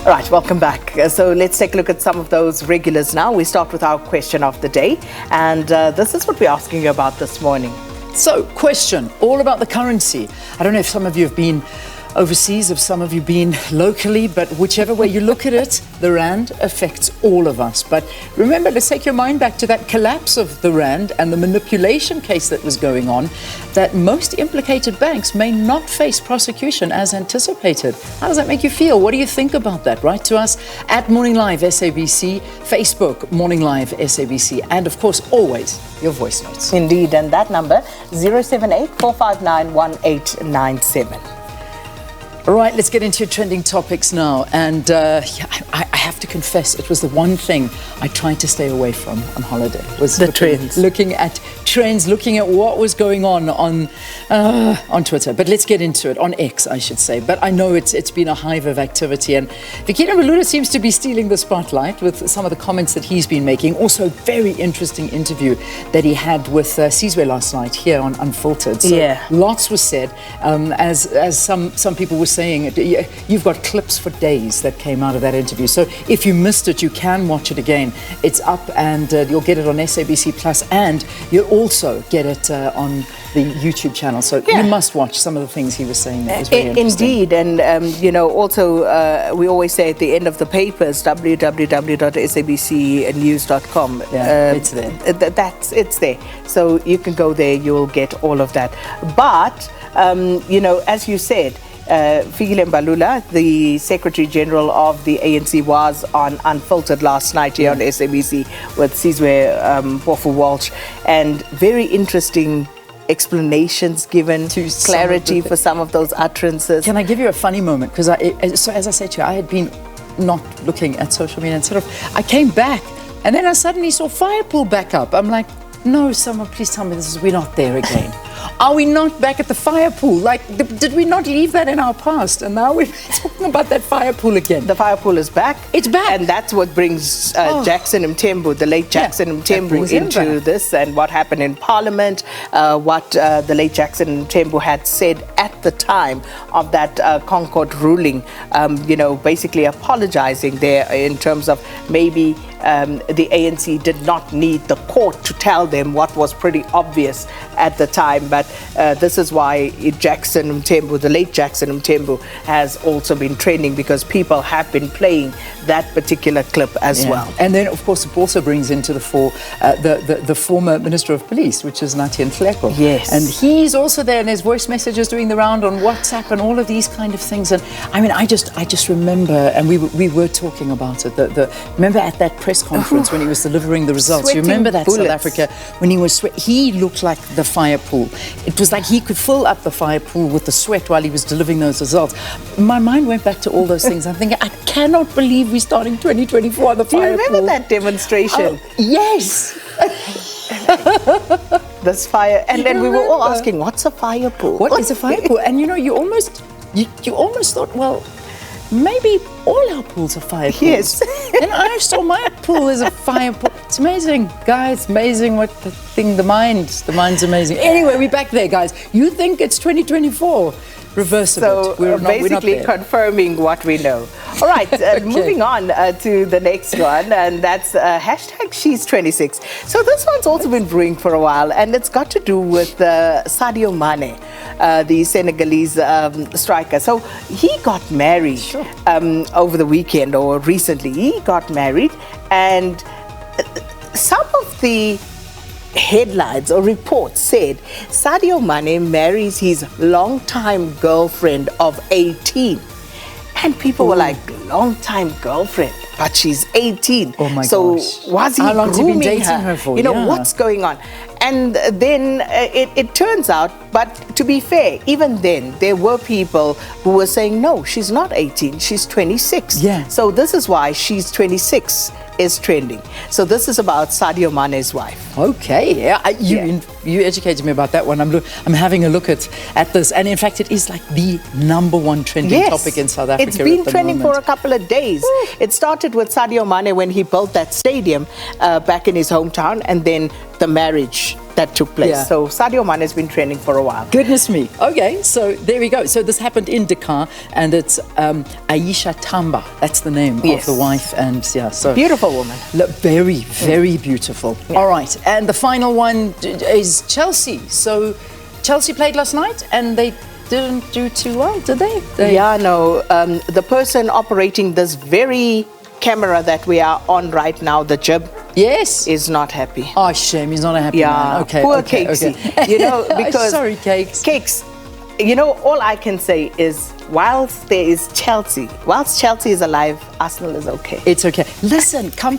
All right, welcome back. So let's take a look at some of those regulars now. We start with our question of the day, and this is what we're asking you about this morning. So, question, all about the currency. I don't know if some of you have been overseas, if some of you been locally, but whichever way you look at it, the rand affects all of us. But remember, let's take your mind back to that collapse of the rand and the manipulation case that was going on, that most implicated banks may not face prosecution as anticipated. How does that make you feel? What do you think about that? Write to us at Morning Live SABC, Facebook Morning Live SABC, and of course, always your voice notes. Indeed, and that number, 078-459-1897. All right, let's get into trending topics now. And I have to confess, it was the one thing I tried to stay away from on holiday. Was the trends. Looking at trends, looking at what was going on Twitter. But let's get into it, on X, I should say. But I know it's been a hive of activity. And Vikina Malula seems to be stealing the spotlight with some of the comments that he's been making. Also, very interesting interview that he had with Sizwe last night here on Unfiltered. So lots was said, as some people were saying. You've got clips for days that came out of that interview. So if you missed it, you can watch it again. It's up, and you'll get it on SABC Plus, and you'll also get it on the YouTube channel. So you must watch some of the things he was saying. That was very interesting. Indeed, and also we always say at the end of the papers, www.sabcnews.com. It's there. It's there. So you can go there. You'll get all of that. But as you said, Fikile Mbalula, the Secretary General of the ANC, was on Unfiltered last night here on SABC with Sizwe Walsh, and very interesting explanations given, to clarity for some of those utterances. Can I give you a funny moment? Because so as I said to you, I had been not looking at social media, and I came back, and then I suddenly saw Firepool back up. I'm like, no, someone please tell me we're not there again. Are we not back at the fire pool? Like, did we not leave that in our past? And now we're talking about that fire pool again. The fire pool is back. It's back. And that's what brings Jackson Mthembu, the late Jackson Mthembu, into this, and what happened in Parliament, what the late Jackson Mthembu had said at the time of that Concord ruling, basically apologizing there in terms of maybe the ANC did not need the court to tell them what was pretty obvious at the time. But this is why Jackson Mthembu, the late Jackson Mthembu, has also been training, because people have been playing that particular clip as well. And then, of course, it also brings into the fore the former Minister of Police, which is Nathi Nhleko. Yes. And he's also there, and his voice messages doing the round on WhatsApp and all of these kind of things. And I mean, I just remember, and we were talking about it, remember at that press conference when he was delivering the results. You remember that bullets. South Africa, when he was he looked like the fire pool. It was like he could fill up the fire pool with the sweat while he was delivering those results. My mind went back to all those things. I'm thinking, I cannot believe we're starting 2024 on the fire pool. Do you remember that demonstration? Yes. This fire, and then we were all asking, what's a fire pool? What is a fire pool? And you almost thought, well, maybe all our pools are fire pools. Yes. And I saw my pool as a fire pool. It's amazing, guys. Amazing what the mind's amazing. Anyway, we're back there, guys. You think it's 2024? Reverse of it. We're basically confirming what we know. All right, moving on to the next one, and that's hashtag She's 26. So this one's also been brewing for a while, and it's got to do with Sadio Mane, the Senegalese striker. So he got married over the weekend, or recently. He got married, and some of the headlines or reports said Sadio Mane marries his longtime girlfriend of 18. And people were like, long-time girlfriend, but she's 18. Oh my gosh. So was he How long grooming has he been dating her for? What's going on? And then it turns out, but to be fair, even then, there were people who were saying, no, she's not 18, she's 26. Yeah. So this is why She's 26 is trending. So this is about Sadio Mane's wife. Okay, you educated me about that one. I'm having a look at this, and in fact, it is like the #1 trending topic in South Africa. It's been trending for a couple of days. It started with Sadio Mane when he built that stadium back in his hometown, and then the marriage that took place. Yeah. So Sadio Mane has been training for a while. Goodness me. Okay, so there we go. So this happened in Dakar, and it's Aisha Tamba. That's the name Yes. of the wife, and yeah, so Beautiful woman. look, very, very beautiful. All right, and the final one is Chelsea. So Chelsea played last night, and they didn't do too well, did they? Yeah, no. The person operating this very camera that we are on right now, the jib, Yes. is not happy. Oh, shame. He's not a happy man. Okay. poor okay, Cakesy. okay. You know, because Sorry, Cakes. Cakes, you know, all I can say is whilst there is Chelsea, whilst Chelsea is alive, Arsenal is okay. It's okay. Listen, come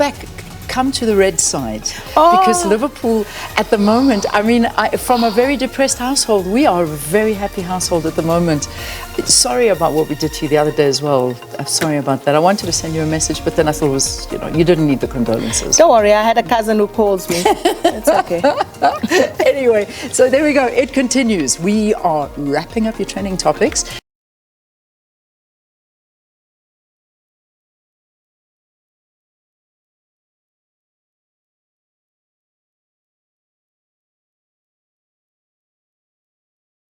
to the red side. Oh. Because Liverpool, at the moment, I mean, from a very depressed household, we are a very happy household at the moment. Sorry about what we did to you the other day as well. I'm sorry about that. I wanted to send you a message, but then I thought it was, you know, you didn't need the condolences. Don't worry, I had a cousin who calls me. It's okay. Anyway, so there we go. It continues. We are wrapping up your trending topics.